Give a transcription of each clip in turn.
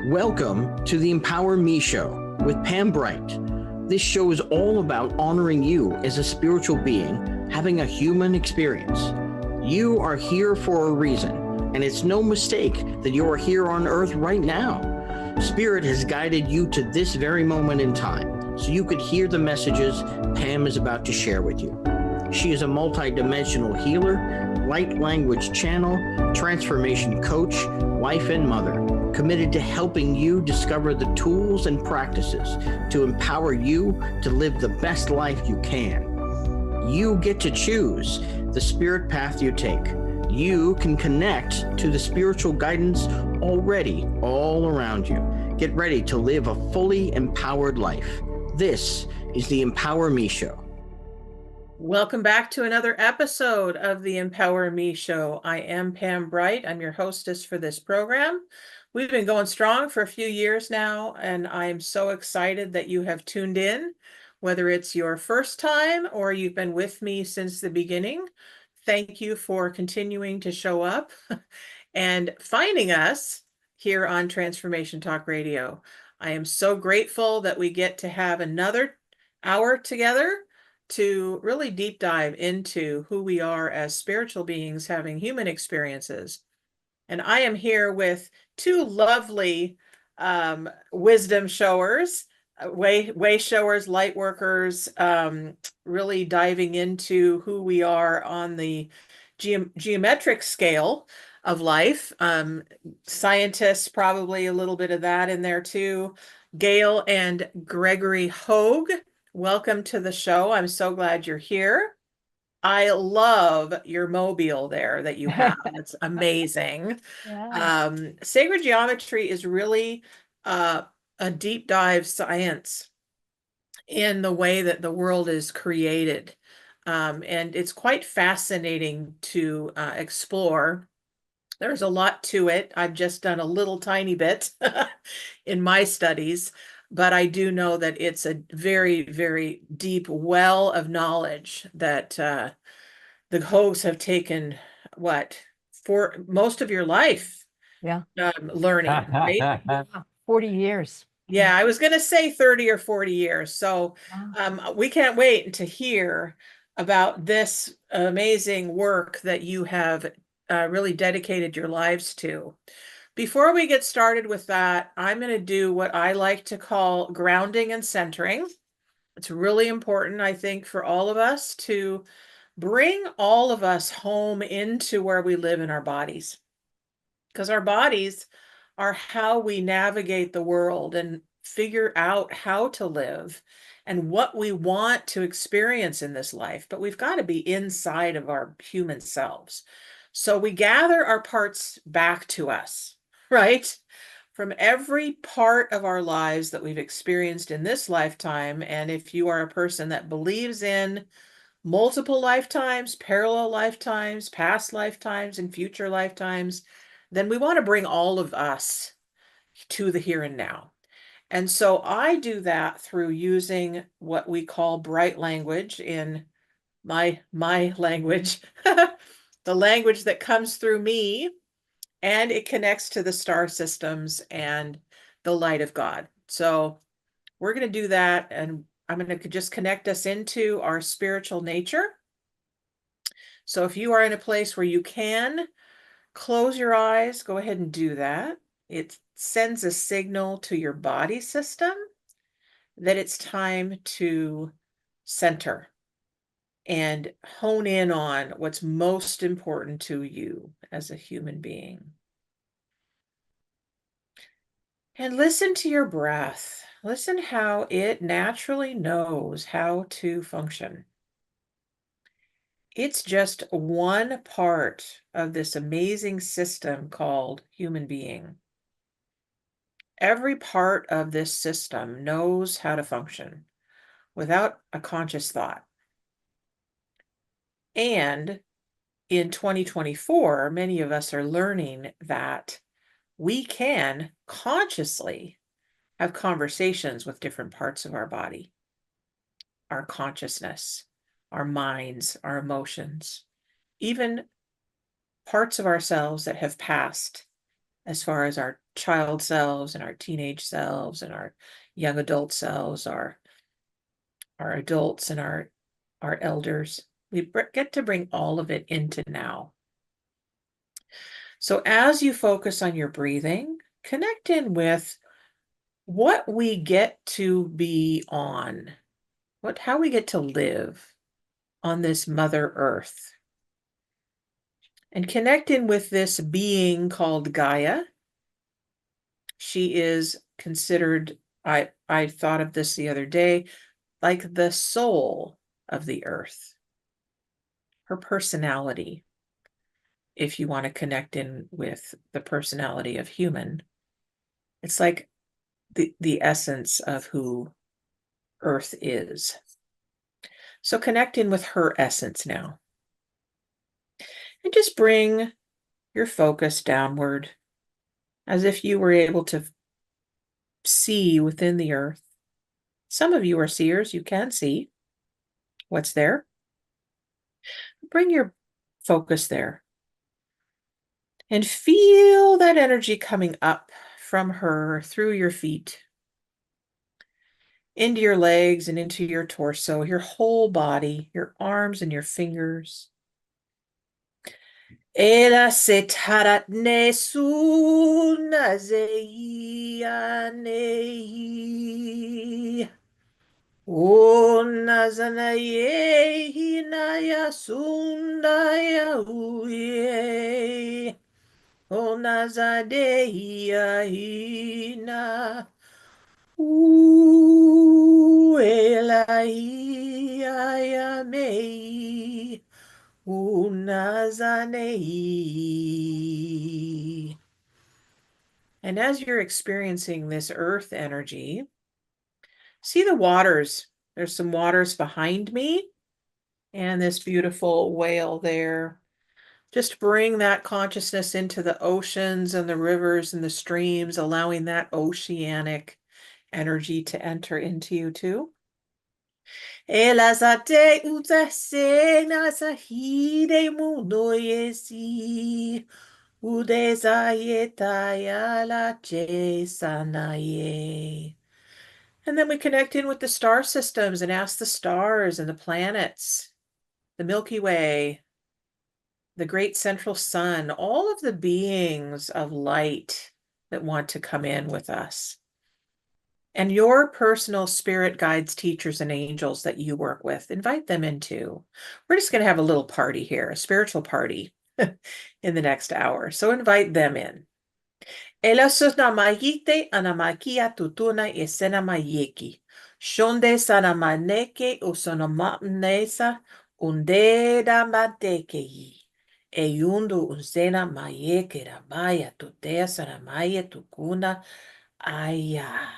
Welcome to the Empower Me Show with Pam Bright. This show is all about honoring you as a spiritual being, having a human experience. You are here for a reason, and it's no mistake that you are here on Earth right now. Spirit has guided you to this very moment in time, so you could hear the messages Pam is about to share with you. She is a multidimensional healer, light language channel, transformation coach, wife and mother, committed to helping you discover the tools and practices to empower you to live the best life you can. You get to choose the spirit path you take. You can connect to the spiritual guidance already all around you. Get ready to live a fully empowered life. This is the Empower Me Show. Welcome back to another episode of the Empower Me Show. I am Pam Bright. I'm your hostess for this program. We've been going strong for a few years now, and I am so excited that you have tuned in, whether it's your first time or you've been with me since the beginning. Thank you for continuing to show up and finding us here on Transformation Talk Radio. I am so grateful that we get to have another hour together to really deep dive into who we are as spiritual beings having human experiences. And I am here with two lovely wisdom showers, way showers, light workers, really diving into who we are on the geometric scale of life. Scientists, probably a little bit of that in there too. Gail and Gregory Hoag, welcome to the show. I'm so glad you're here. I love your mobile there that you have. It's amazing. Yeah. Sacred geometry is really a deep dive science in the way that the world is created. And it's quite fascinating to explore. There's a lot to it. I've just done a little tiny bit in my studies, but I do know that it's a very, very deep well of knowledge that the Hoags have taken, for most of your life learning, right? 40 years. Yeah, I was going to say 30 or 40 years. So we can't wait to hear about this amazing work that you have really dedicated your lives to. Before we get started with that, I'm going to do what I like to call grounding and centering. It's really important, I think, for all of us to bring all of us home into where we live in our bodies, because our bodies are how we navigate the world and figure out how to live and what we want to experience in this life. But we've got to be inside of our human selves. So we gather our parts back to us, right? From every part of our lives that we've experienced in this lifetime. And if you are a person that believes in multiple lifetimes, parallel lifetimes, past lifetimes, and future lifetimes, then we want to bring all of us to the here and now. And so I do that through using what we call bright language in my language, the language that comes through me, and it connects to the star systems and the light of God. So we're going to do that, and I'm going to just connect us into our spiritual nature. So if you are in a place where you can close your eyes, go ahead and do that. It sends a signal to your body system that it's time to center and hone in on what's most important to you as a human being. And listen to your breath. Listen how it naturally knows how to function. It's just one part of this amazing system called human being. Every part of this system knows how to function without a conscious thought. And in 2024, many of us are learning that we can consciously have conversations with different parts of our body, our consciousness, our minds, our emotions, even parts of ourselves that have passed, as far as our child selves and our teenage selves and our young adult selves, our adults and our elders. We get to bring all of it into now. So as you focus on your breathing, connect in with what we get to be on, how we get to live on this Mother Earth. And connect in with this being called Gaia. She is considered, I thought of this the other day, like the soul of the earth. Her personality, if you want to connect in with the personality of human, it's like the essence of who Earth is. So connect in with her essence now. And just bring your focus downward as if you were able to see within the earth. Some of you are seers, you can see what's there. Bring your focus there and feel that energy coming up from her through your feet, into your legs and into your torso, your whole body, your arms and your fingers. Ela setarat nesuna zeianei. O nazanaye hinaya sundaya uye. O nazadehia hina. Elahia unazanei. And as you're experiencing this earth energy, see the waters. There's some waters behind me and this beautiful whale there. Just bring that consciousness into the oceans and the rivers and the streams, allowing that oceanic energy to enter into you too. Elazate utasena sahide munoyesi udezayetaya la sanaye. And then we connect in with the star systems and ask the stars and the planets, the Milky Way, the great central sun, all of the beings of light that want to come in with us. And your personal spirit guides, teachers, and angels that you work with, invite them in too. We're just going to have a little party here, a spiritual party in the next hour. So invite them in. Elasusnamayite anamakia tutuna esenamayeki. Shonde sanamaneke usonomamnesa undeda matekei. Eyundu unsena mayeke rabaya tutea sanamaya tukuna aya.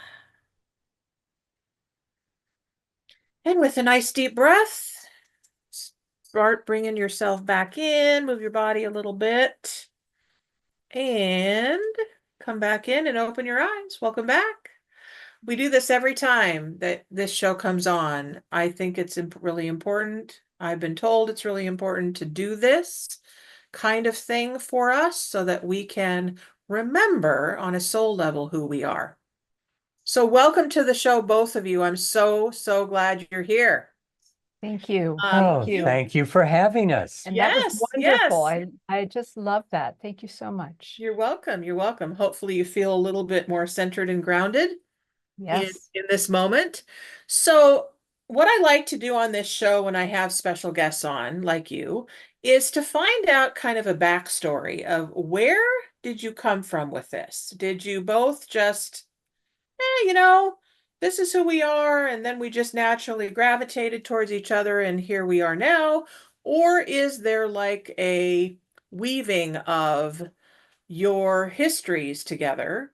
And with a nice deep breath, start bringing yourself back in, move your body a little bit, and come back in and open your eyes. Welcome back. We do this every time that this show comes on. I think it's really important. I've been told it's really important to do this kind of thing for us so that we can remember on a soul level who we are. So welcome to the show, both of you. I'm so glad you're here. Thank you. Oh, thank you for having us. And that was wonderful. Yes. I just love that. Thank you so much. You're welcome. You're welcome. Hopefully you feel a little bit more centered and grounded Yes. in this moment. So what I like to do on this show when I have special guests on, like you, is to find out kind of a backstory of where did you come from with this? Did you both just, this is who we are, and then we just naturally gravitated towards each other, and here we are now? Or is there like a weaving of your histories together,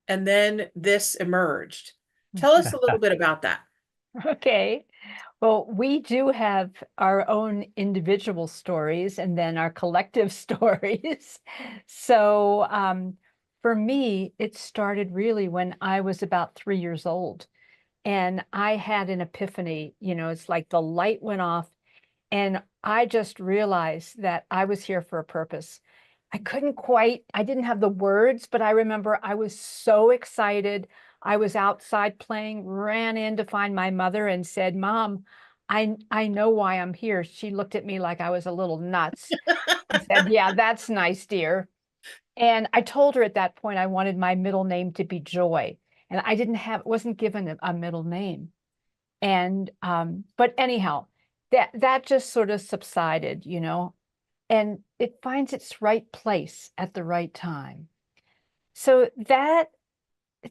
and then this emerged? Tell us a little bit about that. Okay. Well, we do have our own individual stories and then our collective stories. So for me, it started really when I was about 3 years old. And I had an epiphany, it's like the light went off and I just realized that I was here for a purpose. I didn't have the words, but I remember I was so excited. I was outside playing, ran in to find my mother and said, Mom, I know why I'm here. She looked at me like I was a little nuts and said, Yeah, that's nice, dear. And I told her at that point I wanted my middle name to be Joy. And I wasn't given a middle name. And but anyhow, that just sort of subsided, and it finds its right place at the right time. So that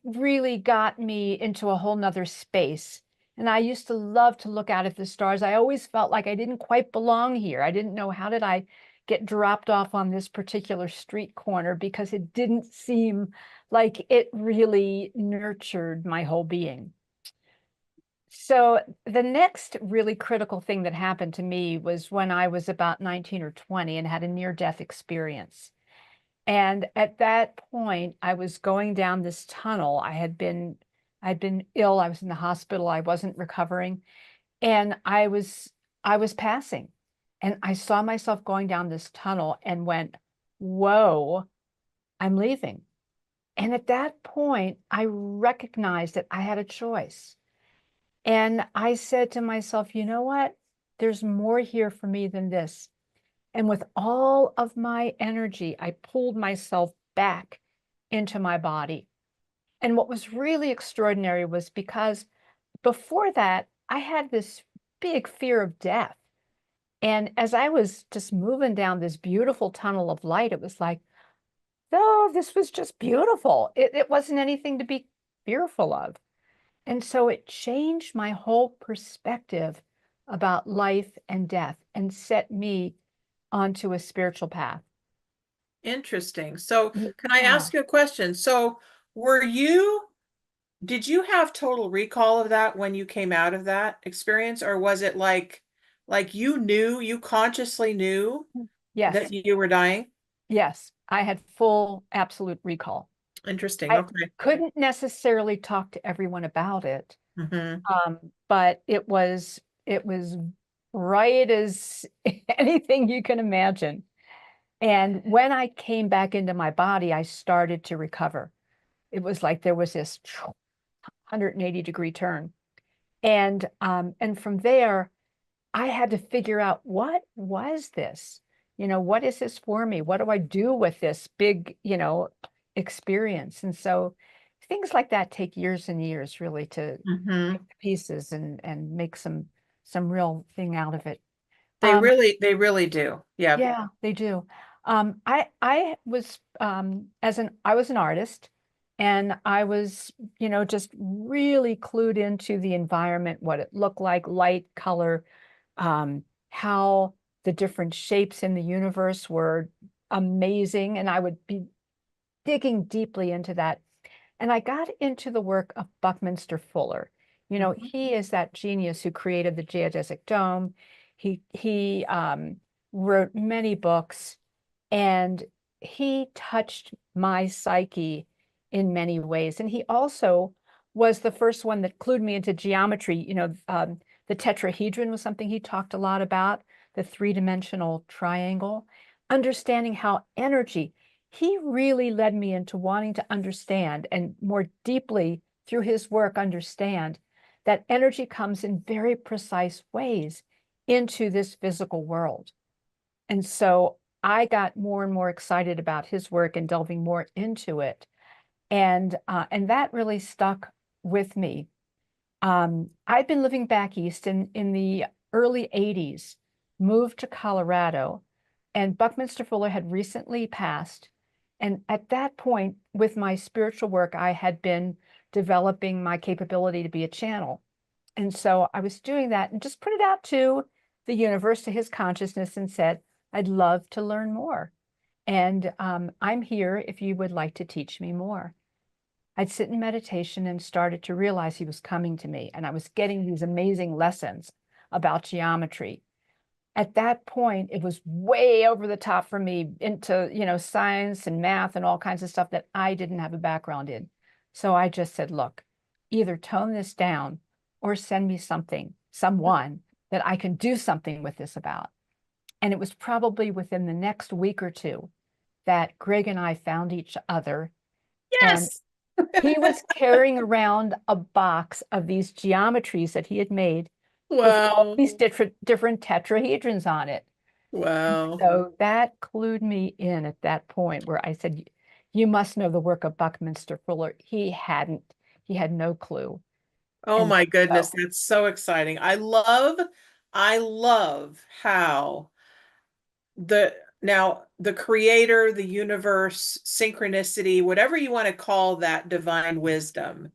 really got me into a whole nother space. And I used to love to look out at the stars. I always felt like I didn't quite belong here. I didn't know, how did I get dropped off on this particular street corner, because it didn't seem like it really nurtured my whole being. So the next really critical thing that happened to me was when I was about 19 or 20 and had a near-death experience. And at that point, I was going down this tunnel. I'd been ill. I was in the hospital. I wasn't recovering. And I was passing. And I saw myself going down this tunnel and went, whoa, I'm leaving. And at that point, I recognized that I had a choice. And I said to myself, you know what? There's more here for me than this. And with all of my energy, I pulled myself back into my body. And what was really extraordinary was because before that, I had this big fear of death. And as I was just moving down this beautiful tunnel of light, it was like, oh, this was just beautiful. It wasn't anything to be fearful of. And so it changed my whole perspective about life and death and set me onto a spiritual path. Interesting. So can I Yeah. ask you a question? So did you have total recall of that when you came out of that experience? Or was it like you consciously knew Yes. that you were dying? Yes. I had full absolute recall. Interesting. I Okay. couldn't necessarily talk to everyone about it. Mm-hmm. But it was right as anything you can imagine. And when I came back into my body, I started to recover. It was like there was this 180-degree turn. And from there, I had to figure out, what was this? What is this for me? What do I do with this big, experience? And so things like that take years and years really to Mm-hmm. pick the pieces and make some real thing out of it. They really do. Yeah. Yeah, they do. I was I was an artist, and I was, just really clued into the environment, what it looked like, light, color, how the different shapes in the universe were amazing. And I would be digging deeply into that. And I got into the work of Buckminster Fuller. He is that genius who created the geodesic dome. He wrote many books, and he touched my psyche in many ways. And he also was the first one that clued me into geometry. The tetrahedron was something he talked a lot about, the three-dimensional triangle, understanding how energy, he really led me into wanting to understand, and more deeply through his work understand, that energy comes in very precise ways into this physical world. And so I got more and more excited about his work and delving more into it. And that really stuck with me. I'd been living back east in the early 80s, moved to Colorado, and Buckminster Fuller had recently passed. And at that point, with my spiritual work, I had been developing my capability to be a channel. And so I was doing that and just put it out to the universe, to his consciousness, and said, I'd love to learn more. And I'm here if you would like to teach me more. I'd sit in meditation and started to realize he was coming to me, and I was getting these amazing lessons about geometry. at that point, it was way over the top for me into, science and math and all kinds of stuff that I didn't have a background in. So I just said, look, either tone this down or send me someone that I can do something with this about. And it was probably within the next week or two that Greg and I found each other. And Yes. he was carrying around a box of these geometries that he had made with all Wow. these different tetrahedrons on it. Wow. So that clued me in at that point where I said, you must know the work of Buckminster Fuller. He hadn't, he had no clue. Oh And my goodness, so, that's so exciting. I love how the creator, the universe, synchronicity, whatever you want to call that divine wisdom,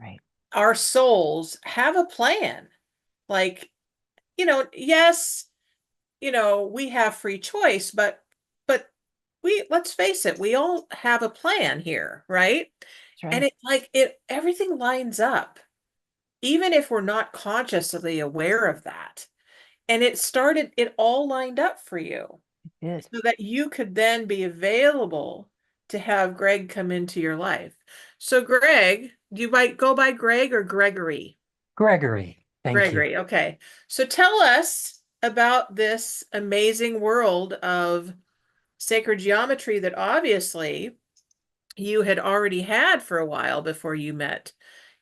right, our souls have a plan. Like, yes, we have free choice, but let's face it, we all have a plan here, right? that's And right. it like it everything lines up, even if we're not consciously aware of that. And it all lined up for you It did. so that you could then be available to have Greg come into your life. So Greg, you might go by Greg or Gregory? Gregory, thank you. Gregory, okay. So tell us about this amazing world of sacred geometry that obviously you had already had for a while before you met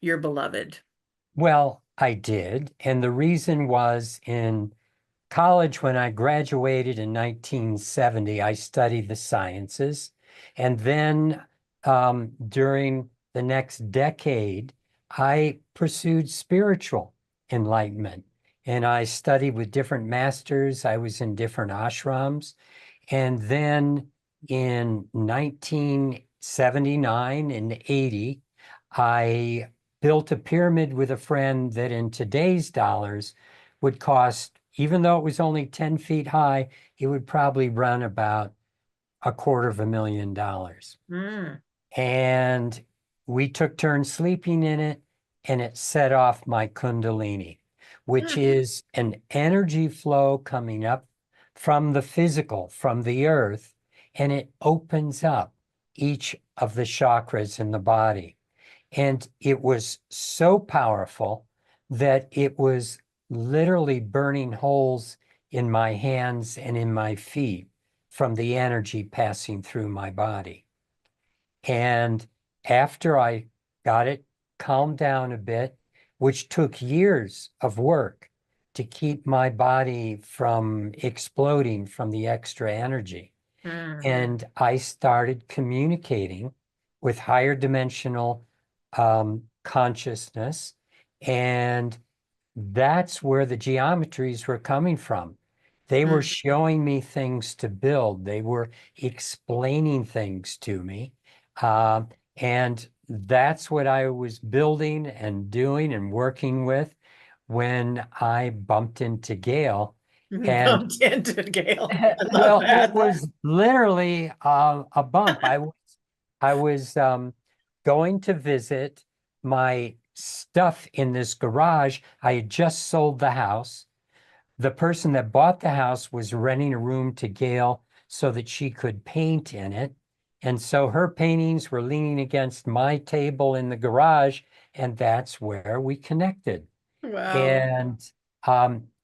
your beloved. Well, I did. And the reason was in college, when I graduated in 1970, I studied the sciences. And then during the next decade, I pursued spiritual enlightenment. And I studied with different masters. I was in different ashrams. And then in 1979 and 80, I built a pyramid with a friend that in today's dollars would cost, even though it was only 10 feet high, it would probably run about $250,000. Mm. And we took turns sleeping in it, and it set off my Kundalini, which is an energy flow coming up from the physical, from the earth, and it opens up each of the chakras in the body. And it was so powerful that it was literally burning holes in my hands and in my feet from the energy passing through my body. And after I got it calmed down a bit, which took years of work to keep my body from exploding from the extra energy. Mm. And I started communicating with higher dimensional consciousness. And that's where the geometries were coming from. They were Mm. showing me things to build. They were explaining things to me. And that's what I was building and doing and working with when I bumped into Gail. And Bumped into Gail. I love well, it that. was literally a bump. I was going to visit my stuff in this garage. I had just sold the house. The person that bought the house was renting a room to Gail so that she could paint in it. And so her paintings were leaning against my table in the garage, and that's where we connected. Wow. And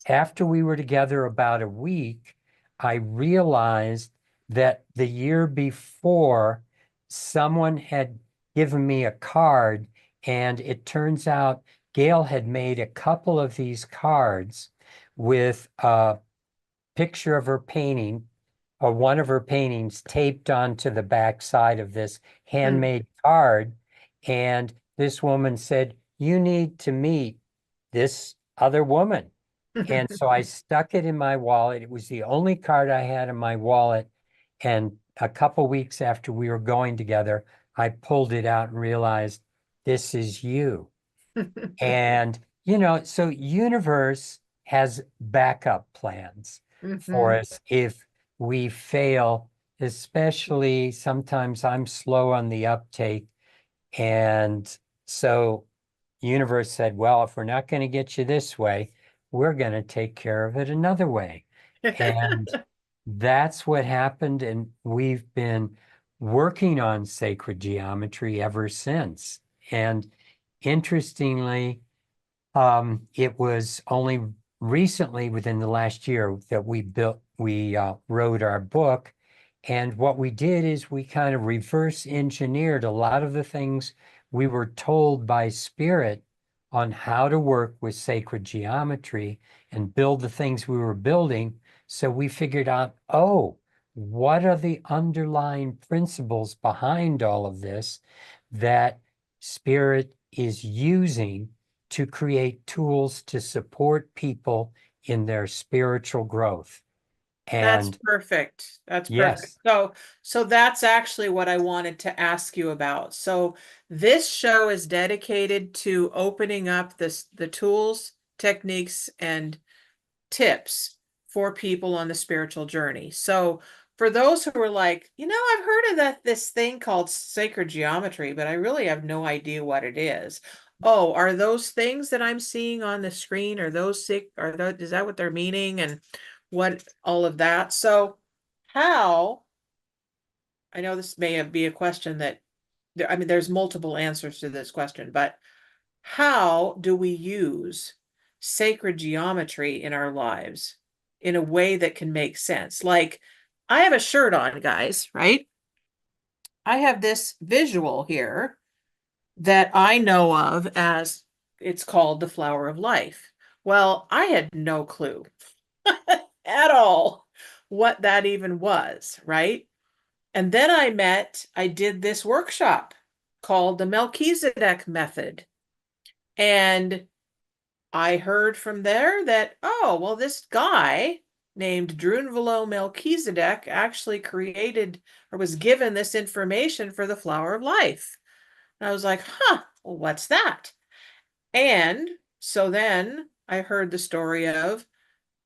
after we were together about a week, I realized that the year before, someone had given me a card, and it turns out Gail had made a couple of these cards with a picture of her painting or one of her paintings taped onto the back side of this handmade card. And this woman said, "You need to meet this other woman." And so I stuck it in my wallet. It was the only card I had in my wallet. And a couple weeks after we were going together, I pulled it out and realized, this is you. And, so universe has backup plans for Mhm. us if we fail, especially sometimes I'm slow on the uptake. And so universe said, well, if we're not going to get you this way, we're going to take care of it another way. And that's what happened. And we've been working on sacred geometry ever since. And interestingly, it was only recently within the last year that we wrote our book. And what we did is we kind of reverse engineered a lot of the things we were told by spirit on how to work with sacred geometry and build the things we were building. So we figured out, oh, what are the underlying principles behind all of this that spirit is using to create tools to support people in their spiritual growth. That's And perfect. That's perfect. yes, So that's actually what I wanted to ask you about. So this show is dedicated to opening up the tools, techniques, and tips for people on the spiritual journey. So for those who are like, I've heard of this thing called sacred geometry, but I really have no idea what it is. Oh, are those things that I'm seeing on the screen, is that what they're meaning, and what all of that? So how, I know this may be a question that there's multiple answers to this question, but how do we use sacred geometry in our lives in a way that can make sense? Like, I have a shirt on, guys, right? I have this visual here that I know of as, it's called the flower of life. Well, I had no clue at all what that even was, right? And then I did this workshop called the Melchizedek method. And I heard from there that, oh, well, this guy named Drunvalo Melchizedek actually created or was given this information for the flower of life. And I was like, huh, well, what's that? And so then I heard the story of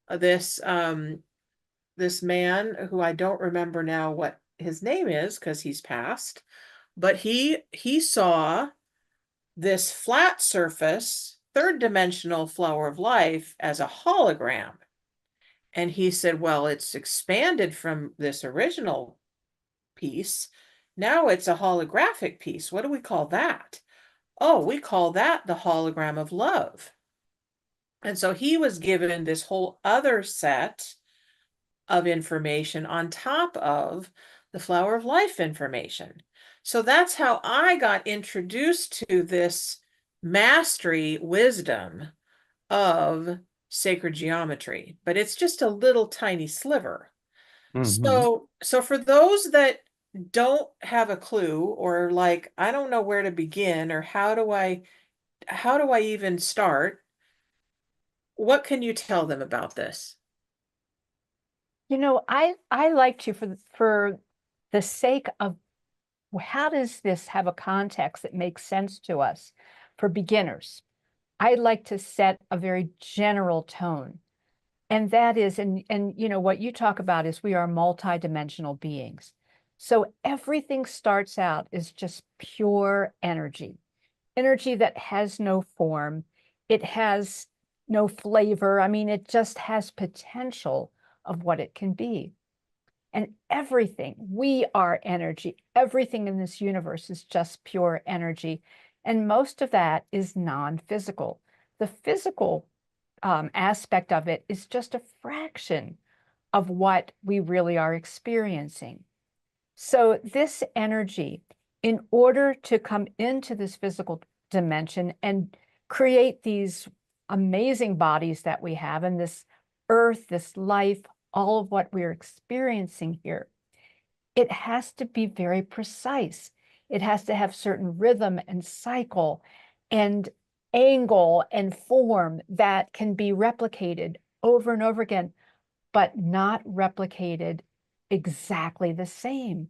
this man who I don't remember now what his name is because he's passed, but he saw this flat surface, third dimensional flower of life as a hologram. And he said, well, it's expanded from this original piece. Now it's a holographic piece. What do we call that? Oh, we call that the hologram of love. And so he was given this whole other set of information on top of the flower of life information. So that's how I got introduced to this mastery wisdom of sacred geometry, but it's just a little tiny sliver. mhm. So for those that don't have a clue, or like, I don't know where to begin, or how do I even start? What can you tell them about this? I like to, for the sake of how does this have a context that makes sense to us for beginners? I'd like to set a very general tone. And that is, and what you talk about is we are multidimensional beings. So everything starts out as just pure energy, energy that has no form. It has no flavor. I mean, it just has potential of what it can be. And everything, we are energy. Everything in this universe is just pure energy. And most of that is non-physical. The physical aspect of it is just a fraction of what we really are experiencing. So this energy, in order to come into this physical dimension and create these amazing bodies that we have, and this earth, this life, all of what we're experiencing here, it has to be very precise. It has to have certain rhythm and cycle and angle and form that can be replicated over and over again, but not replicated exactly the same.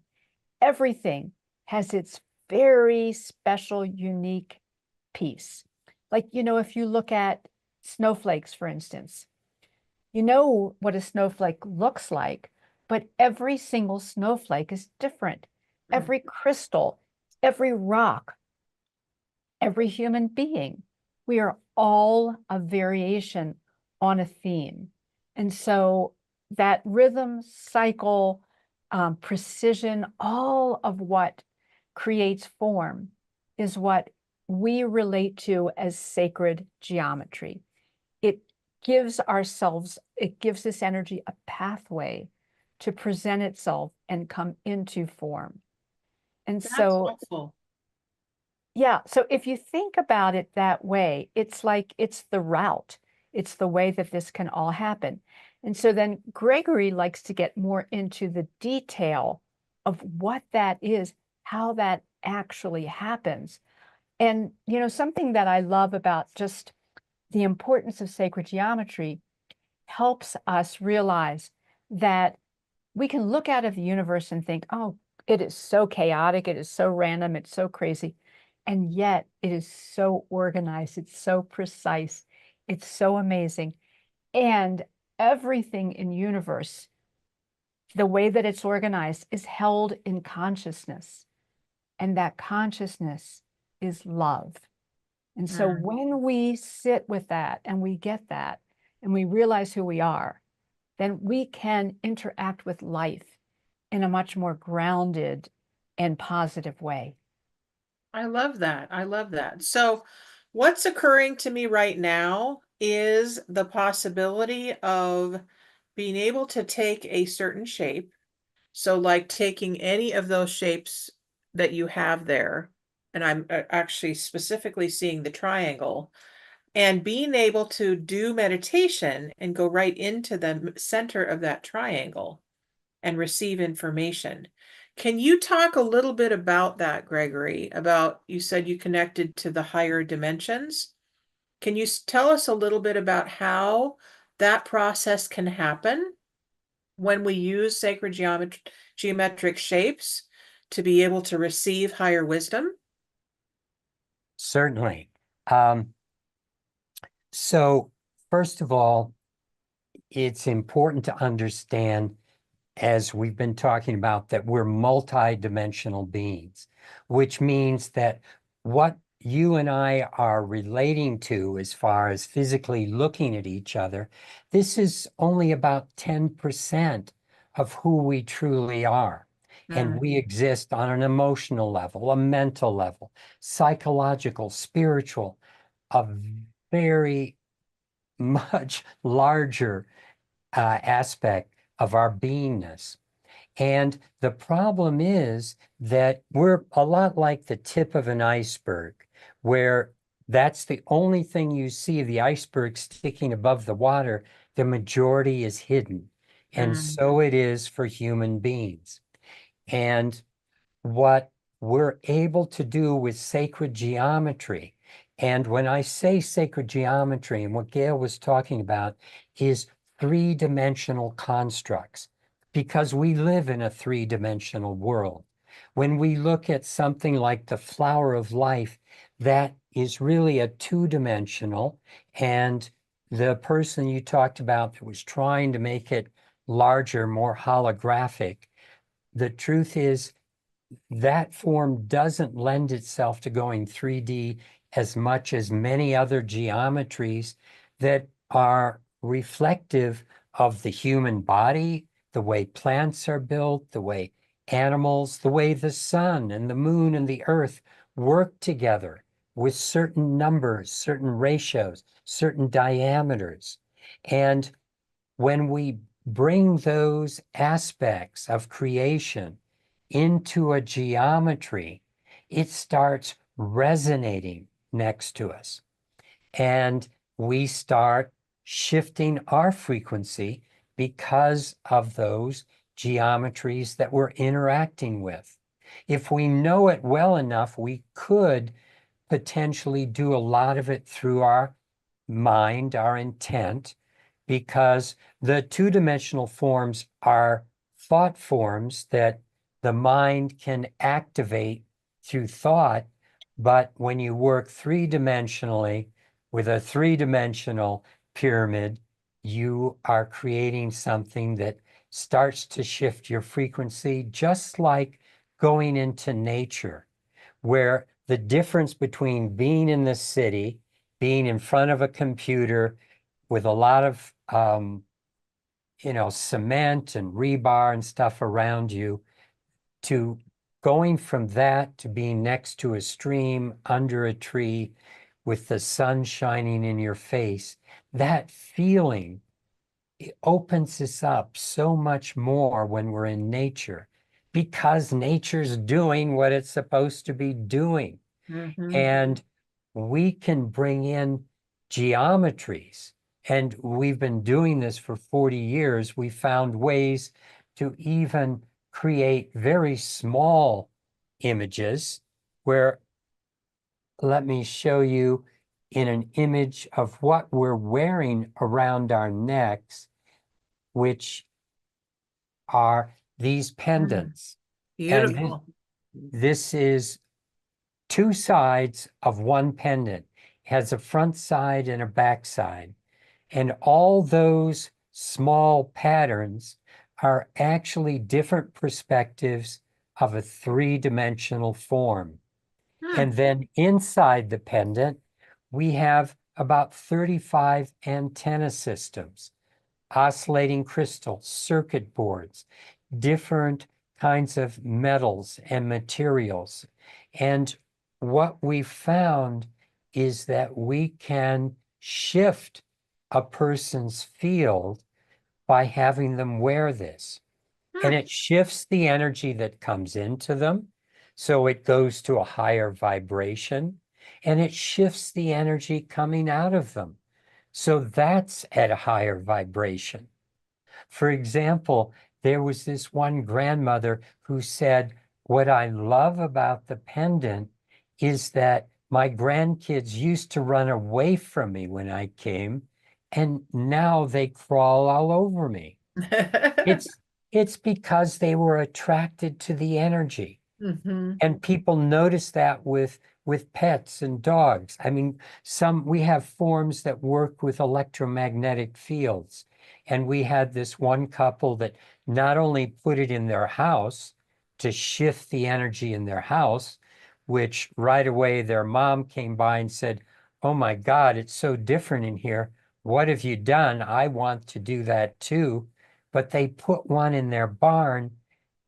Everything has its very special, unique piece. Like, if you look at snowflakes, for instance, you know what a snowflake looks like, but every single snowflake is different. Every crystal, every rock, every human being, we are all a variation on a theme. And so that rhythm, cycle, precision, all of what creates form is what we relate to as sacred geometry. It it gives this energy a pathway to present itself and come into form. And That's so, helpful. yeah, so if you think about it that way, it's like it's the route, it's the way that this can all happen. And so then Gregory likes to get more into the detail of what that is, how that actually happens. And, something that I love about just the importance of sacred geometry helps us realize that we can look out at the universe and think, oh, it is so chaotic, it is so random, it's so crazy. And yet it is so organized, it's so precise, it's so amazing. And everything in universe, the way that it's organized, is held in consciousness. And that consciousness is love. And so Mm. when we sit with that and we get that and we realize who we are, then we can interact with life in a much more grounded and positive way. I love that. I love that. So, what's occurring to me right now is the possibility of being able to take a certain shape. So, like taking any of those shapes that you have there, and I'm actually specifically seeing the triangle, and being able to do meditation and go right into the center of that triangle and receive information. Can you talk a little bit about that, Gregory? About, you said you connected to the higher dimensions. Can you tell us a little bit about how that process can happen when we use sacred geometric shapes to be able to receive higher wisdom? Certainly. So first of all, it's important to understand, as we've been talking about, that we're multidimensional beings, which means that what you and I are relating to as far as physically looking at each other, this is only about 10% of who we truly are. And Mm. we exist on an emotional level, a mental level, psychological, spiritual, a very much larger aspect of our beingness. And the problem is that we're a lot like the tip of an iceberg, where that's the only thing you see, the iceberg sticking above the water. The majority is hidden. And Mm. so it is for human beings. And what we're able to do with sacred geometry, and when I say sacred geometry, and what Gail was talking about, is three-dimensional constructs, because we live in a three-dimensional world. When we look at something like the flower of life, that is really a two-dimensional, and the person you talked about that was trying to make it larger, more holographic, the truth is that form doesn't lend itself to going 3D as much as many other geometries that are reflective of the human body, the way plants are built, the way animals, the way the sun and the moon and the earth work together with certain numbers, certain ratios, certain diameters. And when we bring those aspects of creation into a geometry, it starts resonating next to us. And we start shifting our frequency because of those geometries that we're interacting with. If we know it well enough, we could potentially do a lot of it through our mind, our intent, because the two-dimensional forms are thought forms that the mind can activate through thought. But when you work three-dimensionally with a three-dimensional pyramid, you are creating something that starts to shift your frequency, just like going into nature, where the difference between being in the city, being in front of a computer with a lot of cement and rebar and stuff around you, to going from that to being next to a stream, under a tree, with the sun shining in your face, that feeling, it opens us up so much more when we're in nature, because nature's doing what it's supposed to be doing. Mhm. And we can bring in geometries. And we've been doing this for 40 years. We found ways to even create very small images where, let me show you in an image of what we're wearing around our necks, which are these pendants. And Beautiful. this is two sides of one pendant. It has a front side and a back side. And all those small patterns are actually different perspectives of a three-dimensional form. Hmm. And then inside the pendant, we have about 35 antenna systems, oscillating crystals, circuit boards, different kinds of metals and materials. And what we found is that we can shift a person's field by having them wear this. And Hmm. it shifts the energy that comes into them. So it goes to a higher vibration, and it shifts the energy coming out of them. So that's at a higher vibration. For example, there was this one grandmother who said, "What I love about the pendant is that my grandkids used to run away from me when I came, and now they crawl all over me." It's it's because they were attracted to the energy. Mhm. And people notice that with pets and dogs. I mean, we have forms that work with electromagnetic fields. And we had this one couple that not only put it in their house to shift the energy in their house, which right away their mom came by and said, "Oh my God, it's so different in here. What have you done? I want to do that too." But they put one in their barn,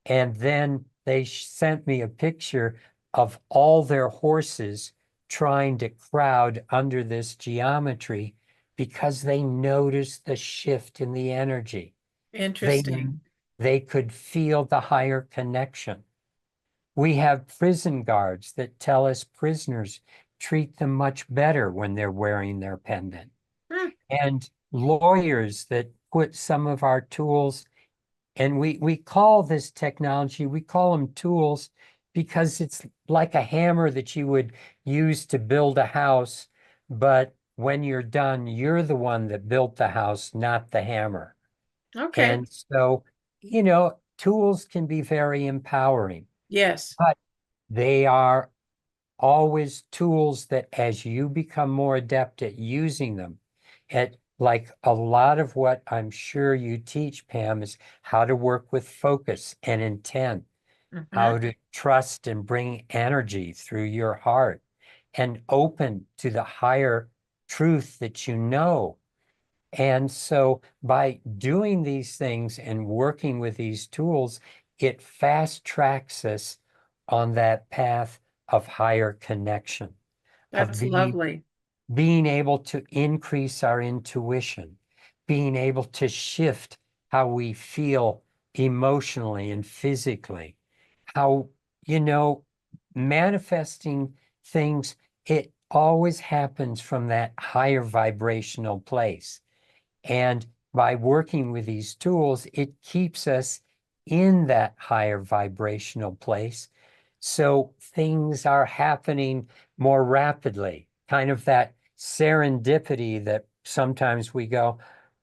and then they sent me a picture of all their horses trying to crowd under this geometry because they noticed the shift in the energy. They, Interesting. they could feel the higher connection. We have prison guards that tell us prisoners treat them much better when they're wearing their pendant. Hmm. And lawyers that put some of our tools, and we call this technology, we call them tools because it's like a hammer that you would use to build a house. But when you're done, you're the one that built the house, not the hammer. Okay. And so, tools can be very empowering, Yes. but they are always tools that, as you become more adept at using them, at like a lot of what I'm sure you teach, Pam, is how to work with focus and intent, Mhm. how to trust and bring energy through your heart and open to the higher truth that you know. And so by doing these things and working with these tools, it fast tracks us on that path of higher connection, of That's lovely. being able to increase our intuition, being able to shift how we feel emotionally and physically, how, manifesting things, it always happens from that higher vibrational place. And by working with these tools, it keeps us in that higher vibrational place. So things are happening more rapidly, kind of that serendipity that sometimes we go,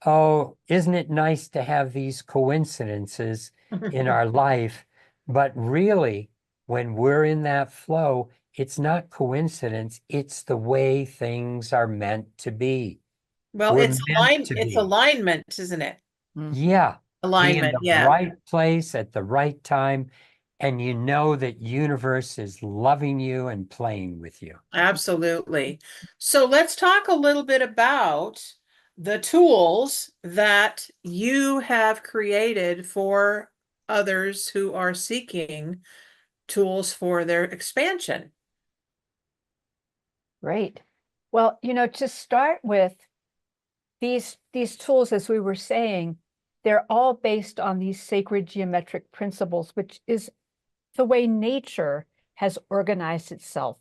"Oh, isn't it nice to have these coincidences in our life?" But really, when we're in that flow, it's not coincidence, it's the way things are meant to be. Well, We're meant to it's be. alignment, isn't it? Yeah, be in Alignment. the Yeah. right place at the right time, and you know that universe is loving you and playing with you. Absolutely. So let's talk a little bit about the tools that you have created for others who are seeking tools for their expansion. Great. Well, to start with, these tools, as we were saying, they're all based on these sacred geometric principles, which is the way nature has organized itself.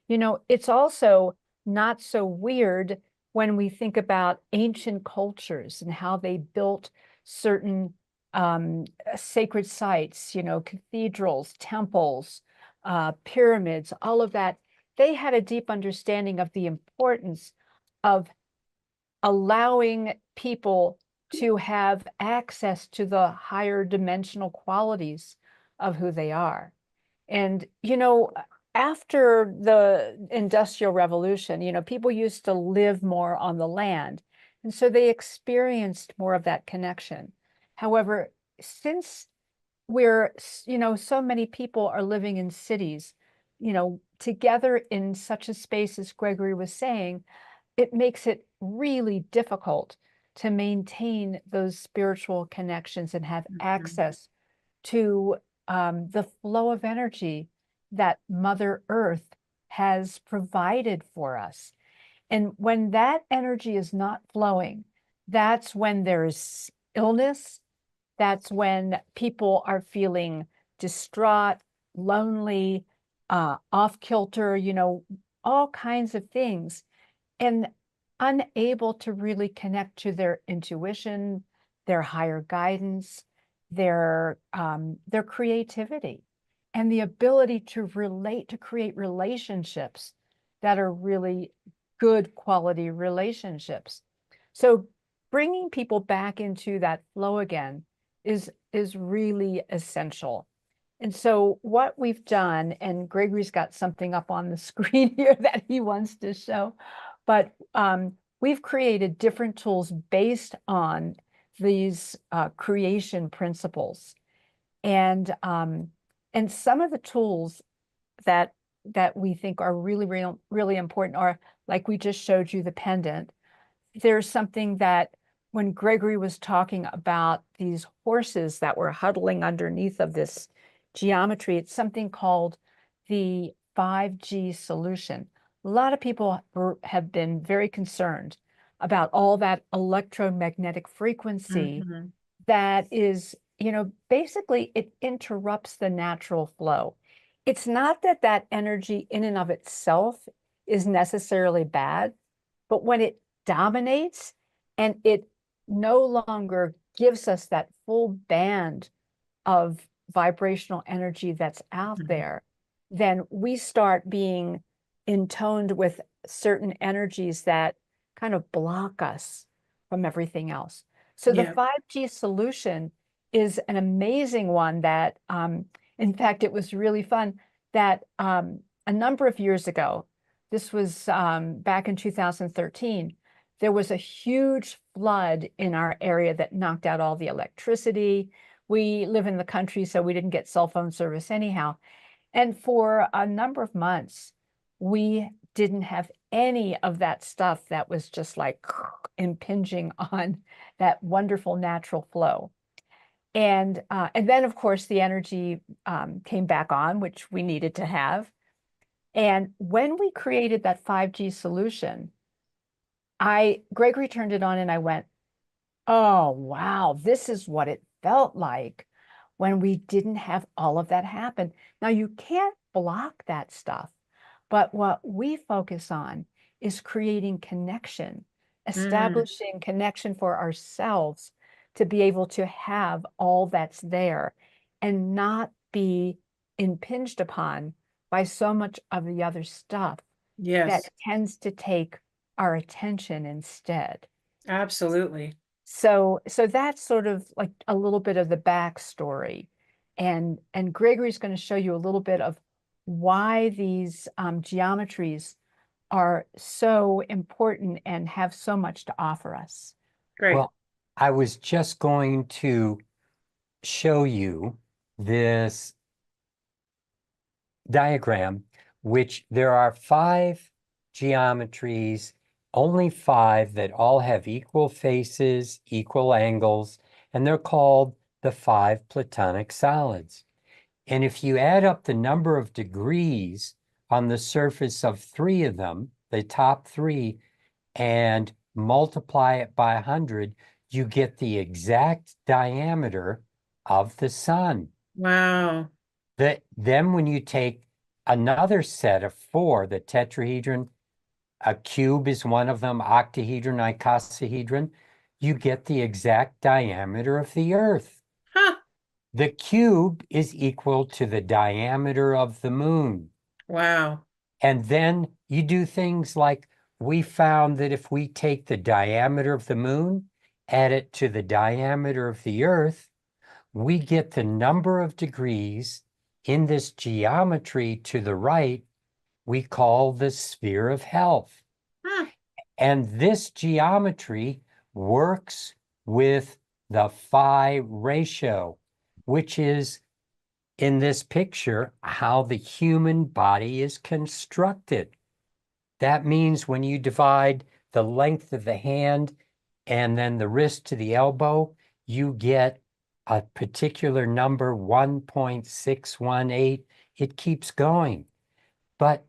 It's also not so weird when we think about ancient cultures and how they built certain sacred sites, cathedrals, temples, pyramids, all of that. They had a deep understanding of the importance of allowing people to have access to the higher dimensional qualities of who they are. And, after the Industrial Revolution, people used to live more on the land. And so they experienced more of that connection. However, since so many people are living in cities, together in such a space as Gregory was saying, it makes it really difficult to maintain those spiritual connections and have access to the flow of energy that Mother Earth has provided for us. And when that energy is not flowing, that's when there's illness. That's when people are feeling distraught, lonely, off kilter, all kinds of things, and unable to really connect to their intuition, their higher guidance, their creativity, and the ability to relate, to create relationships that are really good quality relationships. So bringing people back into that flow again is really essential. And so what we've done, and Gregory's got something up on the screen here that he wants to show, but we've created different tools based on these creation principles. And some of the tools that we think are really important are, like we just showed you, the pendant. There's something that when Gregory was talking about these horses that were huddling underneath of this geometry, it's something called the 5G solution. A lot of people have been very concerned about all that electromagnetic frequency that is, basically it interrupts the natural flow. It's not that that energy in and of itself is necessarily bad, but when it dominates and it no longer gives us that full band of vibrational energy that's out there, then we start being intoned with certain energies that kind of block us from everything else. So the 5G solution is an amazing one that, in fact, it was really fun that a number of years ago, this was back in 2013, there was a huge flood in our area that knocked out all the electricity. We live in the country, so we didn't get cell phone service anyhow. And for a number of months, we didn't have any of that stuff that was just like impinging on that wonderful natural flow. And then, of course, the energy came back on, which we needed to have. And when we created that 5G solution, Gregory turned it on and I went, oh, wow, this is what it felt like when we didn't have all of that happen. Now, you can't block that stuff, but what we focus on is creating connection, establishing connection for ourselves to be able to have all that's there and not be impinged upon by so much of the other stuff that tends to take our attention instead. Absolutely. So that's sort of like a little bit of the backstory. And Gregory's going to show you a little bit of why these geometries are so important and have so much to offer us. Great. Well, I was just going to show you this diagram, which there are 5 geometries only 5 that all have equal faces, equal angles, and they're called the 5 Platonic solids. And if you add up the number of degrees on the surface of 3 of them, the top 3, and multiply it by 100, you get the exact diameter of the sun. Wow. Then when you take another set of 4, the tetrahedron, a cube is one of them, octahedron, icosahedron, you get the exact diameter of the Earth. Huh. The cube is equal to the diameter of the moon. Wow. And then you do things like, we found that if we take the diameter of the moon, add it to the diameter of the Earth, we get the number of degrees in this geometry to the right we call the sphere of health. Huh. And this geometry works with the phi ratio, which is in this picture how the human body is constructed. That means when you divide the length of the hand and then the wrist to the elbow, you get a particular number, 1.618. It keeps going. But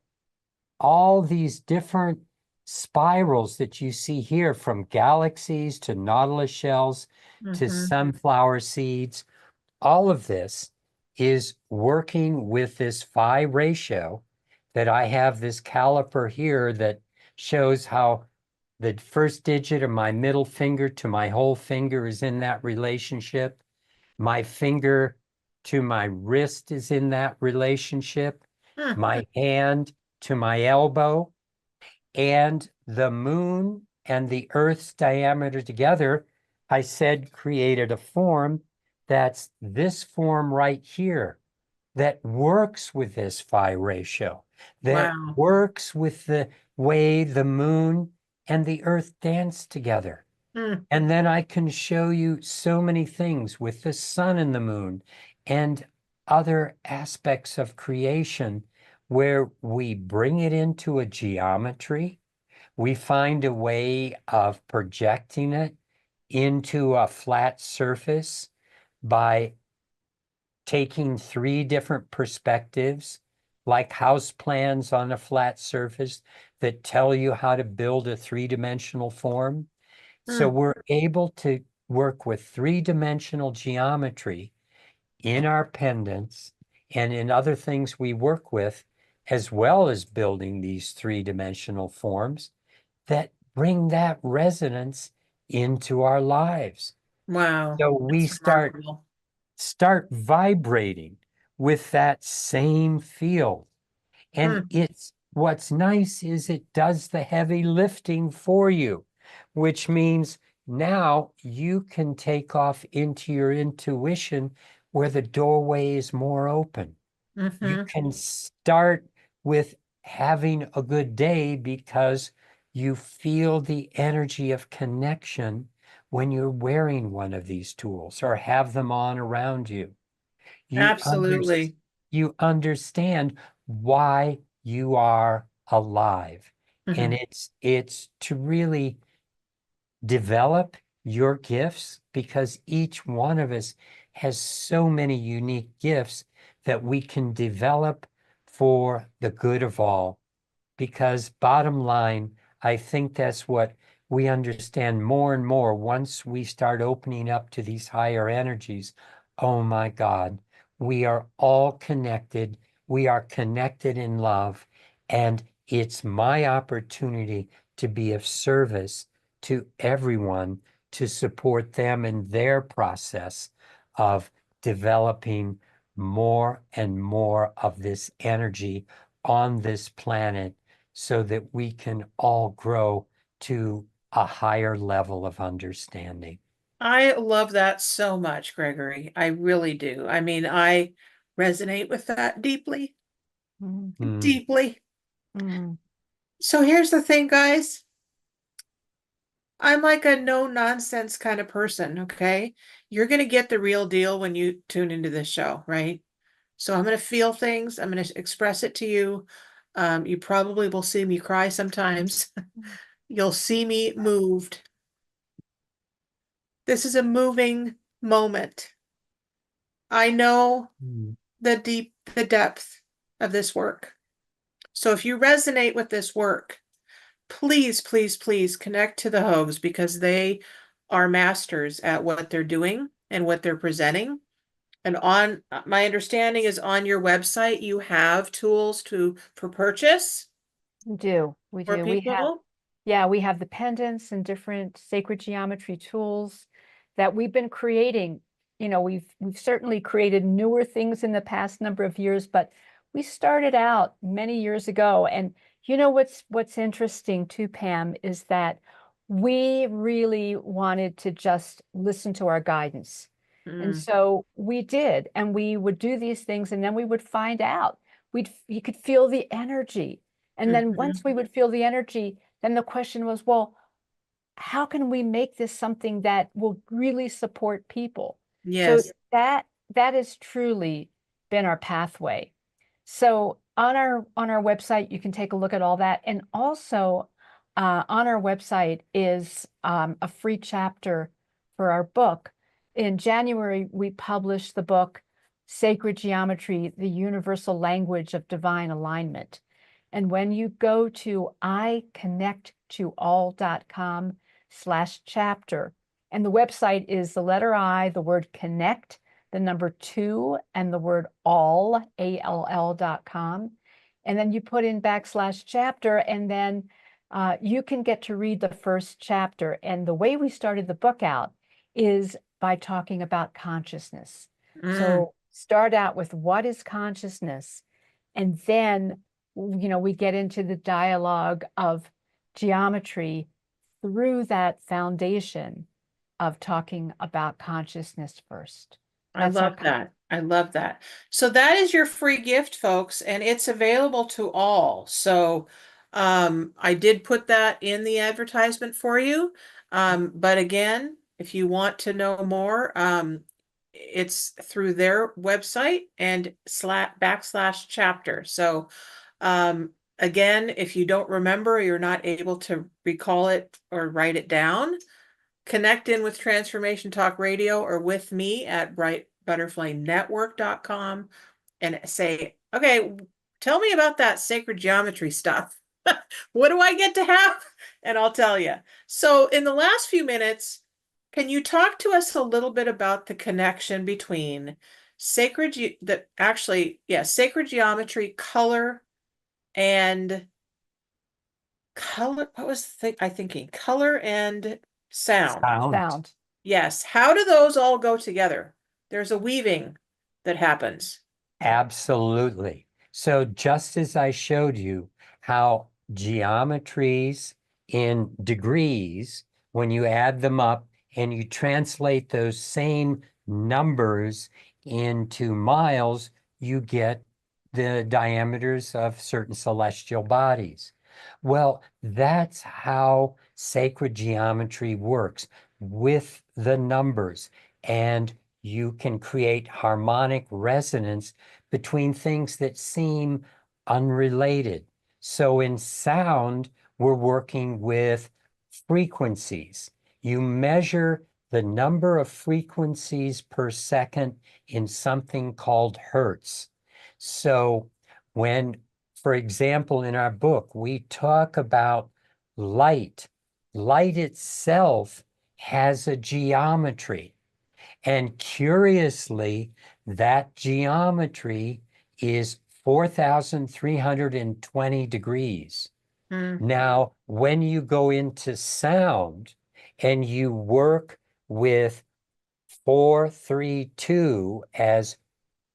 all these different spirals that you see here, from galaxies to nautilus shells to Mhm. sunflower seeds, all of this is working with this phi ratio that I have this caliper here that shows how the first digit of my middle finger to my whole finger is in that relationship. My finger to my wrist is in that relationship. Huh. My hand to my elbow, and the moon and the Earth's diameter together, I said, created a form that's this form right here that works with this phi ratio, that Wow. works with the way the moon and the Earth dance together. Hmm. And then I can show you so many things with the sun and the moon and other aspects of creation where we bring it into a geometry. We find a way of projecting it into a flat surface by taking 3 different perspectives, like house plans on a flat surface that tell you how to build a 3-dimensional form. So Hmm. we're able to work with 3-dimensional geometry in our pendants and in other things we work with, as well as building these 3-dimensional forms that bring that resonance into our lives. Wow. So we That's remarkable. start vibrating with that same field. And Hmm. it's what's nice is it does the heavy lifting for you, which means now you can take off into your intuition where the doorway is more open. You Mhm. can start with having a good day because you feel the energy of connection when you're wearing one of these tools or have them on around you. You under, Absolutely. you understand why you are alive. And Mhm. it's to really develop your gifts, because each one of us has so many unique gifts that we can develop for the good of all. Because bottom line, I think that's what we understand more and more once we start opening up to these higher energies. Oh my God, we are all connected. We are connected in love. And it's my opportunity to be of service to everyone to support them in their process of developing more and more of this energy on this planet so that we can all grow to a higher level of understanding. I love that so much, Gregory. I really do. I mean, I resonate with that deeply, Mm, Mm, deeply. mm, So here's the thing, guys. I'm like a no nonsense kind of person, okay? You're going to get the real deal when you tune into this show, right? So I'm going to feel things. I'm going to express it to you. You probably will see me cry sometimes. you'll see me moved. This is a moving moment. I know the depth of this work. So if you resonate with this work, please, please, please connect to the Hoags, because they are masters at what they're doing and what they're presenting. And on my understanding is on your website, you have tools for purchase We do. We for do. people. Yeah, we have the pendants and different sacred geometry tools that we've been creating. You know, we've certainly created newer things in the past number of years, but we started out many years ago. And you know what's interesting too, Pam, is that we really wanted to just listen to our guidance. And Mm, so we did, and we would do these things, and then we would find out. You could feel the energy. And then once we would feel the energy, then the question was, well, how can we make this something that will really support people? So yes. that has truly been our pathway. So on our website, you can take a look at all that. And also on our website is a free chapter for our book. In January, we published the book, Sacred Geometry, the Universal Language of Divine Alignment. And when you go to iconnecttoall.com/chapter, and the website is the letter I, the word connect, the number 2, and the word all, ALL.com. And then you put in /chapter, and then you can get to read the first chapter. And the way we started the book out is by talking about consciousness. So start out with what is consciousness, and then we get into the dialogue of geometry through that foundation of talking about consciousness first. I love that. I love that. So that is your free gift, folks, and it's available to all. So I did put that in the advertisement for you. But again, if you want to know more, it's through their website and /chapter. So again, if you don't remember, you're not able to recall it or write it down, connect in with Transformation Talk Radio or with me at brightbutterflynetwork.com and say, okay, tell me about that sacred geometry stuff. What do I get to have? And I'll tell you. So in the last few minutes, can you talk to us a little bit about the connection between sacred geometry, color, and color? What was I thinking? Color and sound. Sound. Yes. How do those all go together? There's a weaving that happens. Absolutely. So just as I showed you how geometries in degrees, when you add them up and you translate those same numbers into miles, you get the diameters of certain celestial bodies. Well, that's how sacred geometry works with the numbers. And you can create harmonic resonance between things that seem unrelated. So in sound, we're working with frequencies. You measure the number of frequencies per second in something called hertz. So when, for example, in our book, we talk about light. Light itself has a geometry. And curiously, that geometry is 4,320 degrees. Now, when you go into sound and you work with 432 as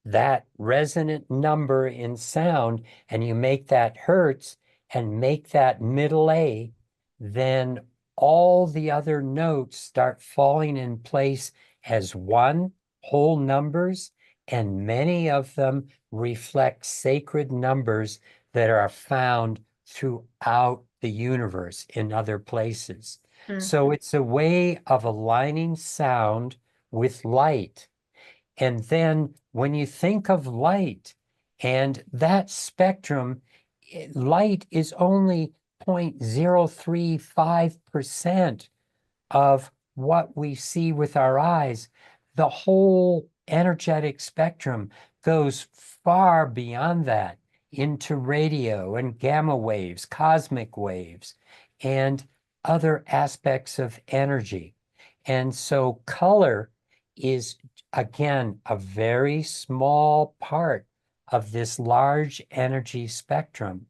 that resonant number in sound, and you make that hertz and make that middle A, then all the other notes start falling in place as one whole numbers, and many of them reflect sacred numbers that are found throughout the universe in other places. So it's a way of aligning sound with light. And then when you think of light and that spectrum, light is only 0.035% of what we see with our eyes. The whole energetic spectrum goes far beyond that into radio and gamma waves, cosmic waves, and other aspects of energy. And so color is, again, a very small part of this large energy spectrum.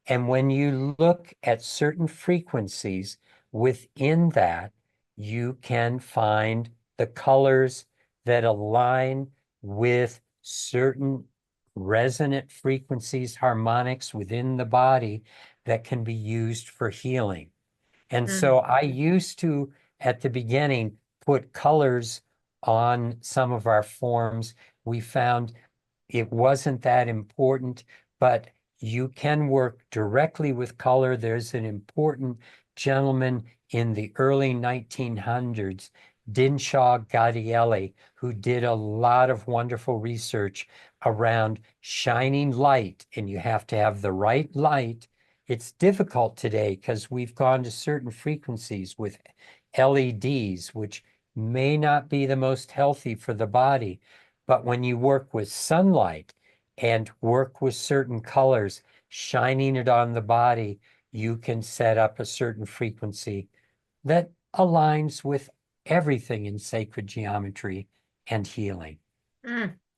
And when you look at certain frequencies within that, you can find the colors that align with certain resonant frequencies, harmonics within the body that can be used for healing. And so I used to, at the beginning, put colors on some of our forms. We found it wasn't that important, but you can work directly with color. There's an important gentleman in the early 1900s, Dinshaw Gadielli, who did a lot of wonderful research around shining light, and you have to have the right light. It's difficult today because we've gone to certain frequencies with LEDs, which may not be the most healthy for the body. But when you work with sunlight and work with certain colors, shining it on the body, you can set up a certain frequency that aligns with everything in sacred geometry and healing.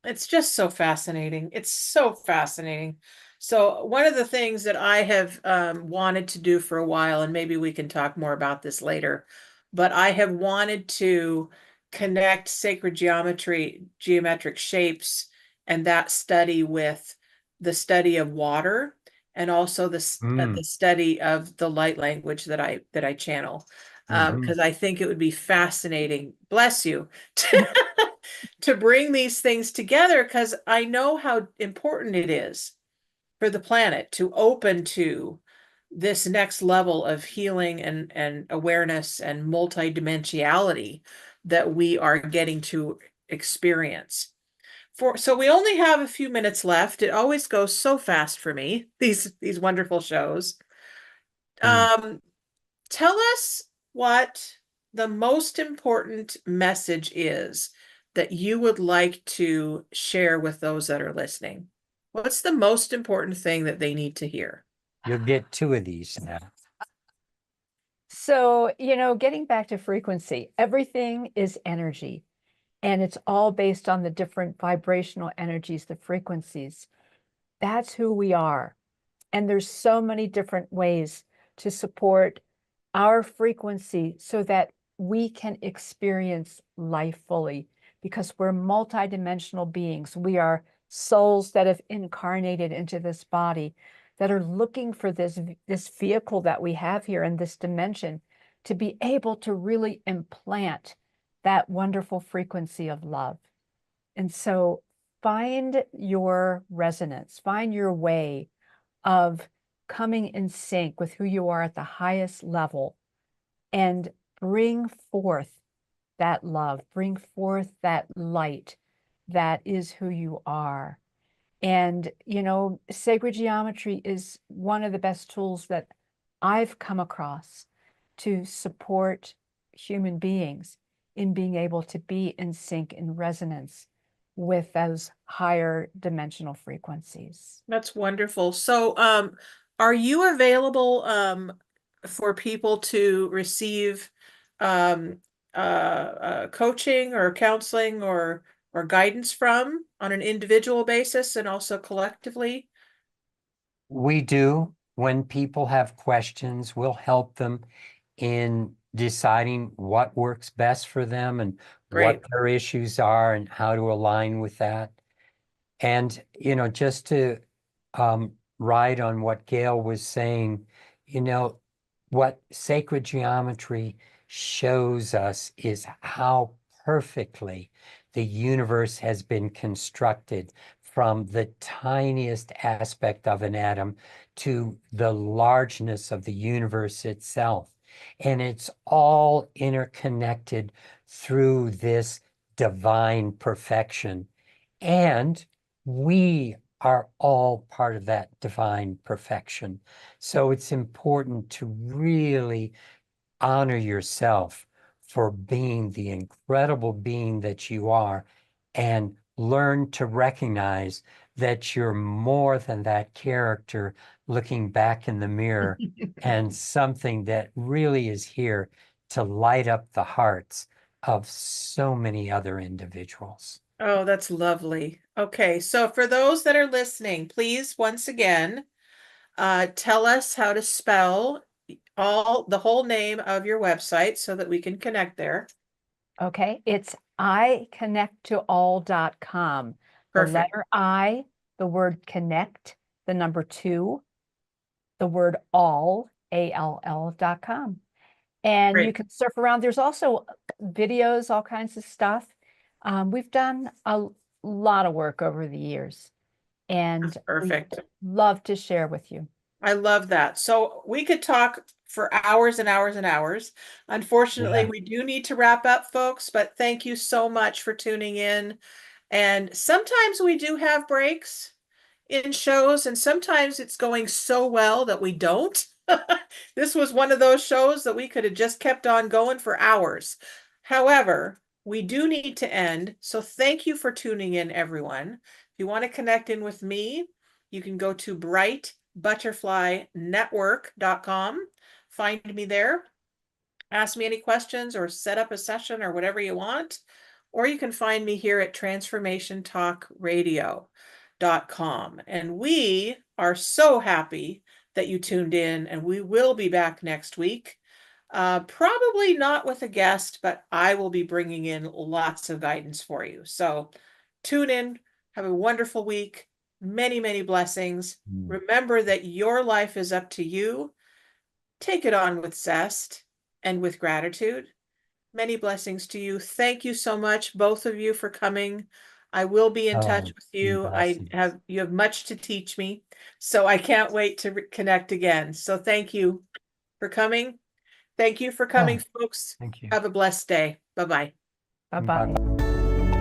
It's just so fascinating. It's so fascinating. So one of the things that I have wanted to do for a while, and maybe we can talk more about this later, but I have wanted to connect sacred geometry, geometric shapes, and that study with the study of water, and also the study of the light language that I channel, because I think it would be fascinating. Bless you. To bring these things together, because I know how important it is for the planet to open to this next level of healing and awareness and multidimensionality that we are getting to experience. So we only have a few minutes left. It always goes so fast for me, these wonderful shows. Tell us what the most important message is that you would like to share with those that are listening. What's the most important thing that they need to hear? You'll get two of these now. So, getting back to frequency, everything is energy, and it's all based on the different vibrational energies, the frequencies. That's who we are. And there's so many different ways to support our frequency so that we can experience life fully, because we're multidimensional beings. We are souls that have incarnated into this body, that are looking for this vehicle that we have here in this dimension to be able to really implant that wonderful frequency of love. And so find your resonance, find your way of coming in sync with who you are at the highest level, and bring forth that love, bring forth that light that is who you are. And, sacred geometry is one of the best tools that I've come across to support human beings in being able to be in sync, in resonance with those higher dimensional frequencies. That's wonderful. So, are you available for people to receive coaching or counseling or guidance from on an individual basis and also collectively? We do. When people have questions, we'll help them in deciding what works best for them and Great. what their issues are and how to align with that. And, just to ride on what Gail was saying, what sacred geometry shows us is how perfectly the universe has been constructed, from the tiniest aspect of an atom to the largeness of the universe itself. And it's all interconnected through this divine perfection. And we are all part of that divine perfection. So it's important to really honor yourself for being the incredible being that you are, and learn to recognize that you're more than that character looking back in the mirror, and something that really is here to light up the hearts of so many other individuals. Oh, that's lovely. Okay, so for those that are listening, please once again tell us how to spell the whole name of your website so that we can connect there. Okay, it's iconnecttoall.com. The Perfect. letter I, the word connect, the number 2, the word all, ALL.com. And you Great. can surf around. There's also videos, all kinds of stuff. We've done a lot of work over the years, and That's perfect. we'd love to share with you. I love that. So we could talk for hours and hours and hours. Unfortunately, Yeah. we do need to wrap up, folks, but thank you so much for tuning in. And sometimes we do have breaks in shows, and sometimes it's going so well that we don't. This was one of those shows that we could have just kept on going for hours. However, we do need to end. So thank you for tuning in, everyone. If you want to connect in with me, you can go to brightbutterflynetwork.com. Find me there. Ask me any questions or set up a session or whatever you want. Or you can find me here at transformationtalkradio.com. And we are so happy that you tuned in, and we will be back next week. Probably not with a guest, but I will be bringing in lots of guidance for you. So tune in. Have a wonderful week. Many, many blessings. Remember that your life is up to you. Take it on with zest and with gratitude. Many blessings to you. Thank you so much, both of you, for coming. I will be in touch with you. You have much to teach me, so I can't wait to connect again. So thank you for coming. Thank you for coming, folks. Thank you. Have a blessed day. Bye-bye. Bye-bye.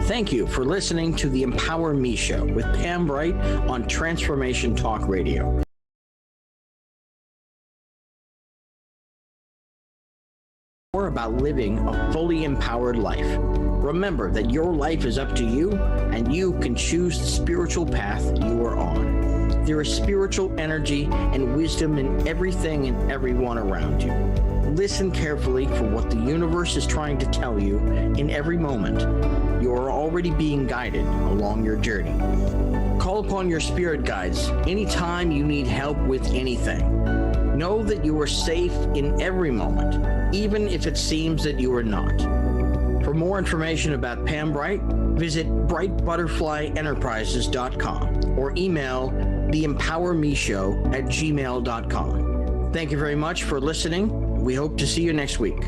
Thank you for listening to the Empower Me Show with Pam Bright on Transformation Talk Radio. More about living a fully empowered life. Remember that your life is up to you, and you can choose the spiritual path you are on. There is spiritual energy and wisdom in everything and everyone around you. Listen carefully for what the universe is trying to tell you in every moment. You are already being guided along your journey. Call upon your spirit guides anytime you need help with anything. Know that you are safe in every moment, even if it seems that you are not. For more information about Pam Bright, visit brightbutterflyenterprises.com or email theempowermeshow@gmail.com. Thank you very much for listening. We hope to see you next week.